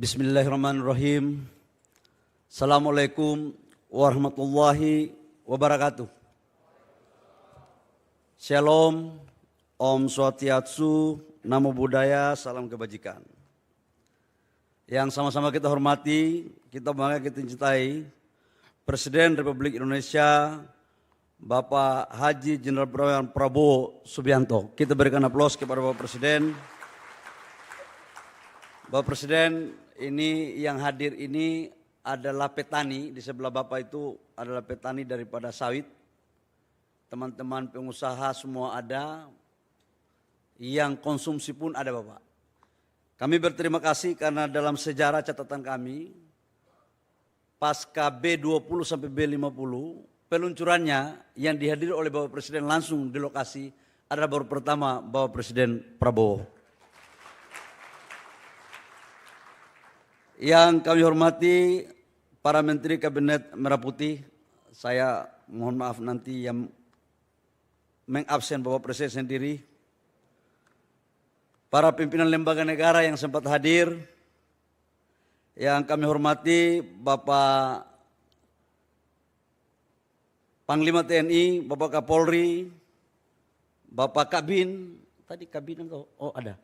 Bismillahirrahmanirrahim. Assalamualaikum warahmatullahi wabarakatuh. Shalom, Om Swastiastu, Namo Buddhaya, salam kebajikan. Yang sama-sama kita hormati, kita bangga, kita cintai Presiden Republik Indonesia Bapak Haji Jenderal Purnawirawan Prabowo Subianto. Kita berikan aplaus kepada Bapak Presiden. Bapak Presiden, ini yang hadir ini adalah petani, di sebelah Bapak itu adalah petani daripada sawit. Teman-teman pengusaha semua ada, yang konsumsi pun ada Bapak. Kami berterima kasih karena dalam sejarah catatan kami, pasca B20 sampai B50, peluncurannya yang dihadiri oleh Bapak Presiden langsung di lokasi adalah baru pertama Bapak Presiden Prabowo. Yang kami hormati para Menteri Kabinet Merah Putih, saya mohon maaf nanti yang mengabsen Bapak Presiden sendiri. Para pimpinan lembaga negara yang sempat hadir, yang kami hormati Bapak Panglima TNI, Bapak Kapolri, Bapak Kabin, tadi Kabin atau oh ada.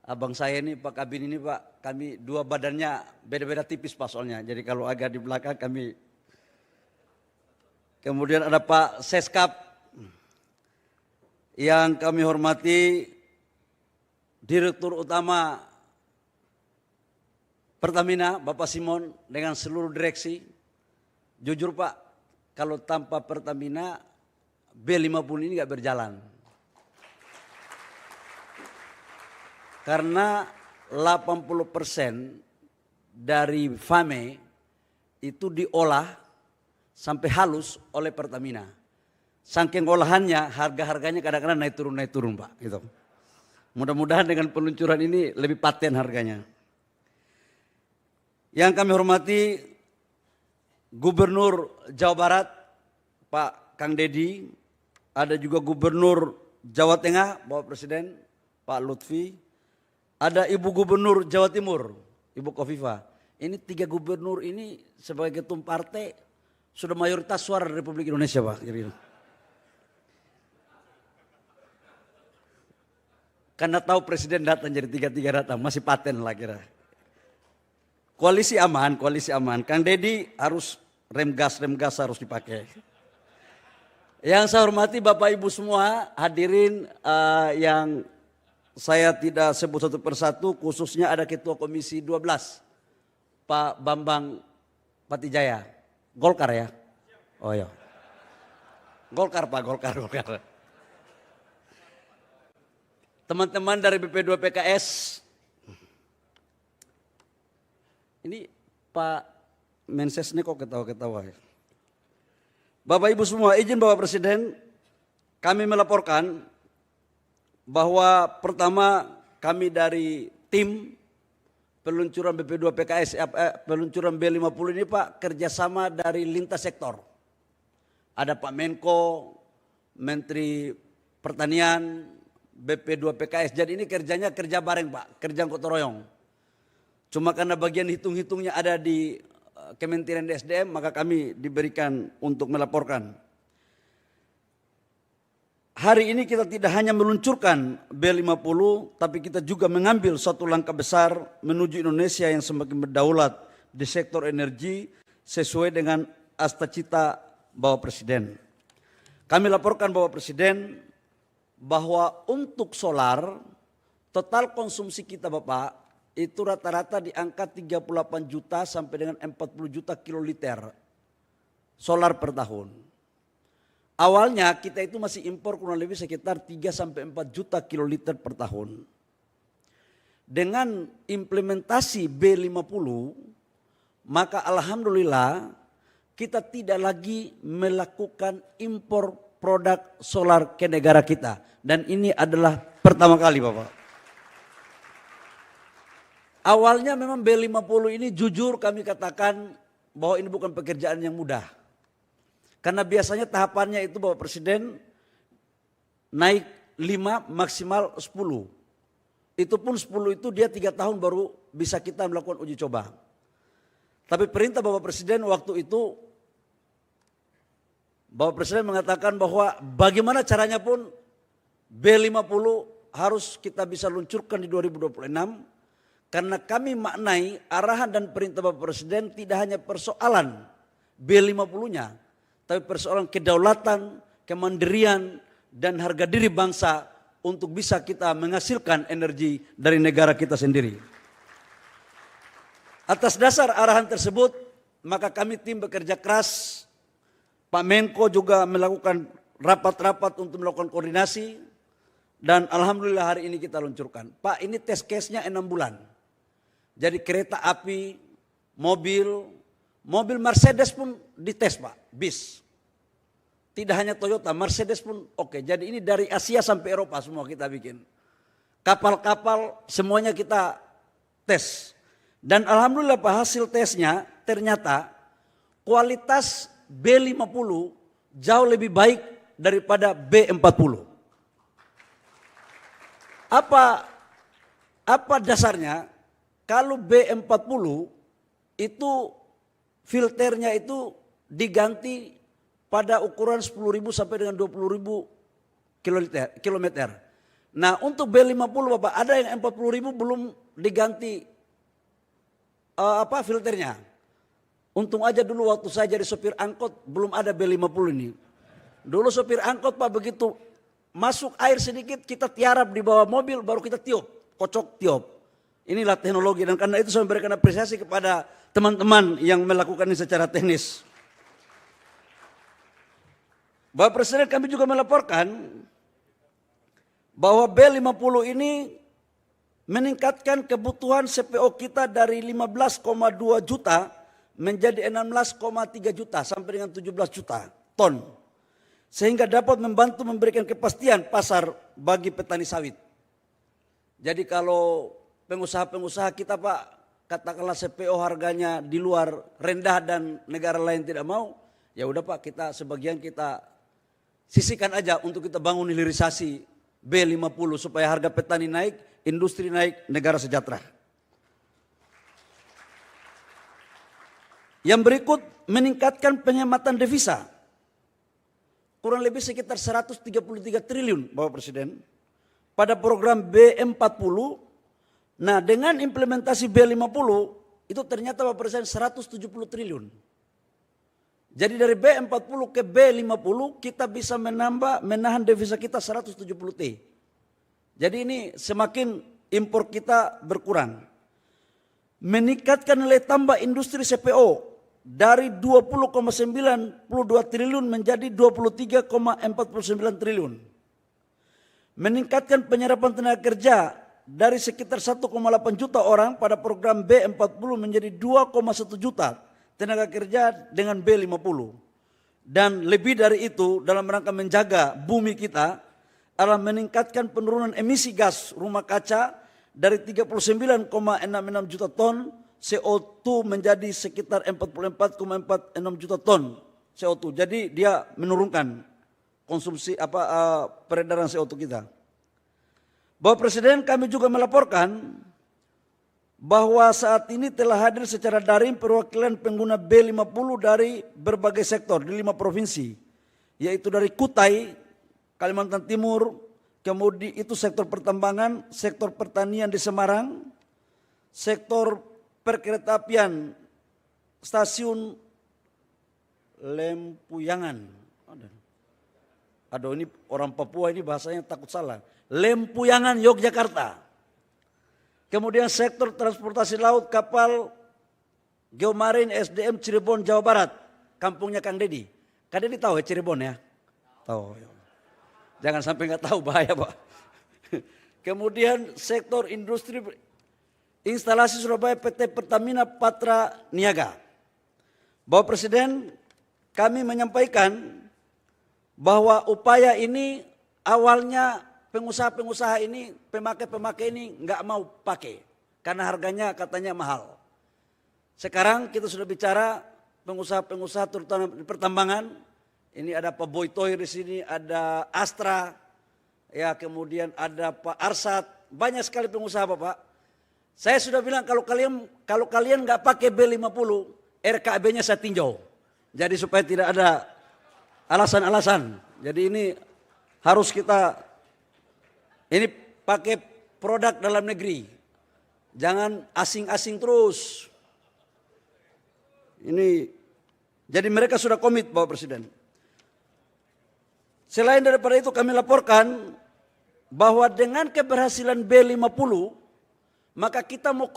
Abang saya ini Pak Kabin ini Pak, kami dua badannya beda-beda tipis Pak soalnya. Jadi kalau agak di belakang kami. Kemudian ada Pak Seskap. Yang kami hormati Direktur Utama Pertamina Bapak Simon dengan seluruh direksi. Jujur Pak, kalau tanpa Pertamina B50 ini gak berjalan. Karena 80% dari FAME itu diolah sampai halus oleh Pertamina. Saking olahannya, harga-harganya kadang-kadang naik turun Pak. Gitu. Mudah-mudahan dengan peluncuran ini lebih paten harganya. Yang kami hormati Gubernur Jawa Barat Pak Kang Deddy, ada juga Gubernur Jawa Tengah Bapak Presiden Pak Lutfi. Ada Ibu Gubernur Jawa Timur, Ibu Kofifa. Ini 3 gubernur ini sebagai ketum partai sudah mayoritas suara Republik Indonesia Pak. Karena tahu Presiden datang jadi 3-3 datang, masih paten lah kira. Koalisi aman. Kang Deddy harus rem gas harus dipakai. Yang saya hormati Bapak Ibu semua hadirin yang saya tidak sebut satu persatu, khususnya ada Ketua Komisi 12, Pak Bambang Patijaya. Golkar ya? Oh ya. Golkar Pak, Golkar. Teman-teman dari BP2 PKS. Ini Pak Menses ini kok ketawa-ketawa ya. Bapak Ibu semua, izin Bapak Presiden, kami melaporkan bahwa pertama kami dari tim peluncuran BP2 PKS, peluncuran B50 ini Pak kerjasama dari lintas sektor. Ada Pak Menko, Menteri Pertanian, BP2 PKS. Jadi ini kerjanya kerja bareng Pak, kerja gotong royong. Cuma karena bagian hitung-hitungnya ada di Kementerian SDM, maka kami diberikan untuk melaporkan. Hari ini kita tidak hanya meluncurkan B50, tapi kita juga mengambil suatu langkah besar menuju Indonesia yang semakin berdaulat di sektor energi sesuai dengan cita-cita Bapak Presiden. Kami laporkan Bapak Presiden bahwa untuk solar, total konsumsi kita Bapak itu rata-rata di angka 38 juta sampai dengan 40 juta kiloliter solar per tahun. Awalnya kita itu masih impor kurang lebih sekitar 3-4 juta kiloliter per tahun. Dengan implementasi B50, maka alhamdulillah kita tidak lagi melakukan impor produk solar ke negara kita. Dan ini adalah pertama kali Bapak. Awalnya memang B50 ini jujur kami katakan bahwa ini bukan pekerjaan yang mudah. Karena biasanya tahapannya itu Bapak Presiden naik 5 maksimal 10. Itu pun 10 itu dia 3 tahun baru bisa kita melakukan uji coba. Tapi perintah Bapak Presiden waktu itu, Bapak Presiden mengatakan bahwa bagaimana caranya pun B50 harus kita bisa luncurkan di 2026. Karena kami maknai arahan dan perintah Bapak Presiden tidak hanya persoalan B50-nya, tapi persoalan kedaulatan, kemandirian, dan harga diri bangsa untuk bisa kita menghasilkan energi dari negara kita sendiri. Atas dasar arahan tersebut, maka kami tim bekerja keras. Pak Menko juga melakukan rapat-rapat untuk melakukan koordinasi. Dan alhamdulillah hari ini kita luncurkan. Pak, ini test case-nya 6 bulan. Jadi kereta api, mobil Mercedes pun dites Pak, bis. Tidak hanya Toyota, Mercedes pun oke. Jadi ini dari Asia sampai Eropa semua kita bikin. Kapal-kapal semuanya kita tes. Dan alhamdulillah Pak, hasil tesnya ternyata kualitas B50 jauh lebih baik daripada B40. Apa dasarnya? Kalau B40 itu filternya itu diganti pada ukuran 10.000 sampai dengan 20.000 kilometer. Nah untuk B50 Bapak ada yang 40.000 belum diganti filternya. Untung aja dulu waktu saya jadi sopir angkot belum ada B50 ini. Dulu sopir angkot Pak begitu masuk air sedikit kita tiarap di bawah mobil baru kita tiup, kocok tiup. Inilah teknologi dan karena itu saya memberikan apresiasi kepada teman-teman yang melakukan ini secara teknis. Bapak Presiden kami juga melaporkan bahwa B50 ini meningkatkan kebutuhan CPO kita dari 15,2 juta menjadi 16,3 juta sampai dengan 17 juta ton. Sehingga dapat membantu memberikan kepastian pasar bagi petani sawit. Jadi kalau pengusaha-pengusaha kita Pak, katakanlah CPO harganya di luar rendah dan negara lain tidak mau, ya udah Pak kita sebagian kita sisihkan aja untuk kita bangun hilirisasi B50 supaya harga petani naik, industri naik, negara sejahtera. Yang berikut meningkatkan penghematan devisa. Kurang lebih sekitar 133 triliun Bapak Presiden pada program B40. Nah dengan implementasi B50 itu ternyata Bapak Presiden 170 triliun. Jadi dari B40 ke B50 kita bisa menahan devisa kita 170 T. Jadi ini semakin impor kita berkurang. Meningkatkan nilai tambah industri CPO dari 20,92 triliun menjadi 23,49 triliun. Meningkatkan penyerapan tenaga kerja dari sekitar 1,8 juta orang pada program B40 menjadi 2,1 juta tenaga kerja dengan B50. Dan lebih dari itu dalam rangka menjaga bumi kita adalah meningkatkan penurunan emisi gas rumah kaca dari 39,66 juta ton CO2 menjadi sekitar 44,46 juta ton CO2. Jadi dia menurunkan konsumsi peredaran CO2 kita. Bapak Presiden kami juga melaporkan bahwa saat ini telah hadir secara daring perwakilan pengguna B50 dari berbagai sektor di 5 provinsi. Yaitu dari Kutai, Kalimantan Timur, kemudian itu sektor pertambangan, sektor pertanian di Semarang, sektor perkeretaapian, stasiun Lempuyangan. Aduh ini orang Papua ini bahasanya takut salah. Lempuyangan Yogyakarta. Kemudian sektor transportasi laut kapal Geomarin SDM Cirebon Jawa Barat. Kampungnya Kang Dedi. Kang Dedi tahu ya Cirebon ya? Tahu. Jangan sampai nggak tahu bahaya Pak. Kemudian sektor industri instalasi Surabaya PT Pertamina Patra Niaga. Bapak Presiden kami menyampaikan bahwa upaya ini awalnya pengusaha-pengusaha ini, pemakai-pemakai ini nggak mau pakai karena harganya katanya mahal. Sekarang kita sudah bicara pengusaha-pengusaha terutama di pertambangan. Ini ada Pak Boy Tohir di sini, ada Astra, ya kemudian ada Pak Arsat, banyak sekali pengusaha Bapak. Saya sudah bilang kalau kalian nggak pakai B50, RKB-nya saya tinjau. Jadi supaya tidak ada alasan-alasan. Jadi ini harus kita ini pakai produk dalam negeri. Jangan asing-asing terus. Ini jadi mereka sudah komit Bapak Presiden. Selain daripada itu kami laporkan bahwa dengan keberhasilan B50 maka kita mau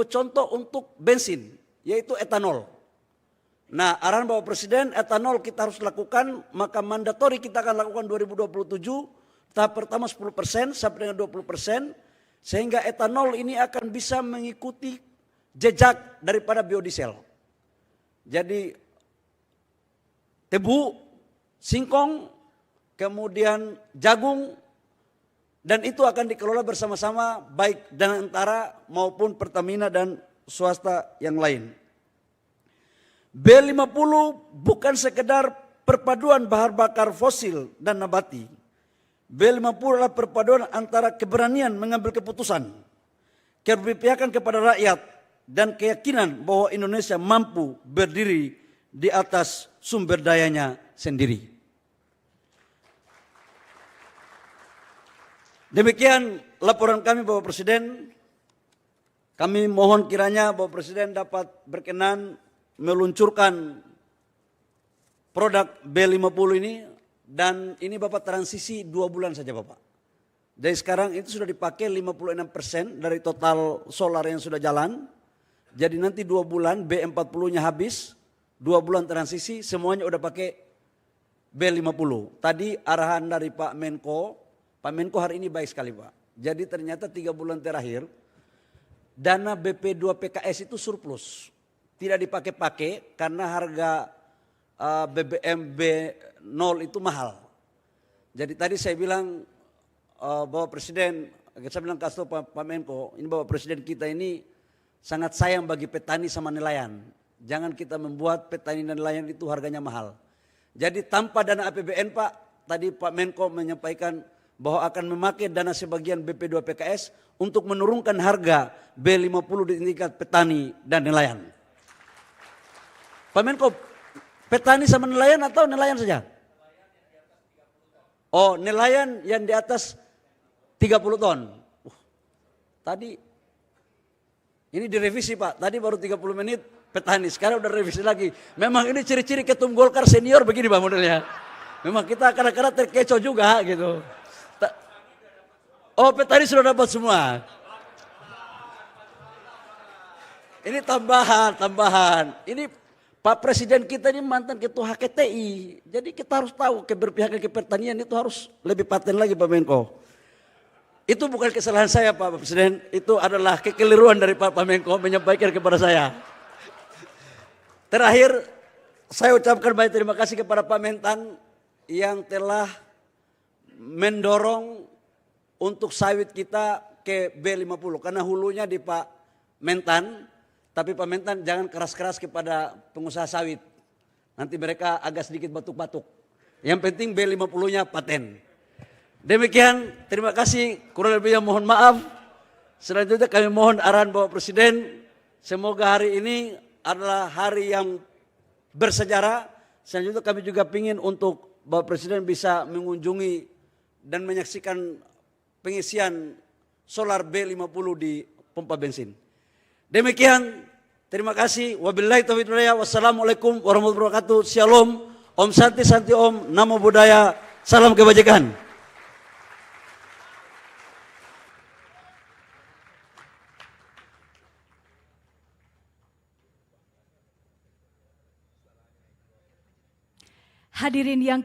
contoh untuk bensin yaitu etanol. Nah, arahan Bapak Presiden etanol kita harus lakukan, maka mandatori kita akan lakukan 2027 tahap pertama 10% sampai dengan 20%, sehingga etanol ini akan bisa mengikuti jejak daripada biodiesel. Jadi tebu, singkong, kemudian jagung, dan itu akan dikelola bersama-sama baik Danantara maupun Pertamina dan swasta yang lain. B50 bukan sekedar perpaduan bahan bakar fosil dan nabati. B50 adalah perpaduan antara keberanian mengambil keputusan, keberpihakan kepada rakyat, dan keyakinan bahwa Indonesia mampu berdiri di atas sumber dayanya sendiri. Demikian laporan kami Bapak Presiden. Kami mohon kiranya Bapak Presiden dapat berkenan meluncurkan produk B50 ini, dan ini Bapak transisi 2 bulan saja Bapak. Dari sekarang itu sudah dipakai 56% dari total solar yang sudah jalan. Jadi nanti 2 bulan B40-nya habis, 2 bulan transisi semuanya udah pakai B50. Tadi arahan dari Pak Menko hari ini baik sekali Pak. Jadi ternyata 3 bulan terakhir dana BP2 PKS itu surplus. Tidak dipakai-pakai karena harga BBM B0 itu mahal. Jadi tadi saya bilang Bapak Presiden, saya bilang kasih Pak Menko, ini Bapak Presiden kita ini sangat sayang bagi petani sama nelayan. Jangan kita membuat petani dan nelayan itu harganya mahal. Jadi tanpa dana APBN Pak, tadi Pak Menko menyampaikan bahwa akan memakai dana sebagian BP2 PKS untuk menurunkan harga B50 di tingkat petani dan nelayan. Pak Menko, petani sama nelayan atau nelayan saja? Oh, nelayan yang di atas 30 ton. Tadi ini direvisi Pak, tadi baru 30 menit petani, sekarang udah revisi lagi. Memang ini ciri-ciri ketum Golkar senior begini Pak modelnya. Memang kita kadang-kadang terkecoh juga gitu. Oh, petani sudah dapat semua. Ini tambahan. Ini Pak Presiden kita ini mantan ketua HKTI. Jadi kita harus tahu keberpihakan ke pertanian itu harus lebih paten lagi Pak Menko. Itu bukan kesalahan saya Pak Presiden. Itu adalah kekeliruan dari Pak Menko menyampaikan kepada saya. Terakhir saya ucapkan banyak terima kasih kepada Pak Mentan yang telah mendorong untuk sawit kita ke B50. Karena hulunya di Pak Mentan. Tapi Pak Mentan jangan keras-keras kepada pengusaha sawit. Nanti mereka agak sedikit batuk-batuk. Yang penting B50-nya paten. Demikian, terima kasih. Kurang lebihnya mohon maaf. Selanjutnya kami mohon arahan Bapak Presiden. Semoga hari ini adalah hari yang bersejarah. Selanjutnya kami juga ingin untuk Bapak Presiden bisa mengunjungi dan menyaksikan pengisian solar B50 di pompa bensin. Demikian, terima kasih. Wabillahi taufiq wal hidayah. Wassalamualaikum warahmatullahi wabarakatuh. Shalom, Om Santi Santi Om, Namo Buddhaya, salam kebajikan. Hadirin yang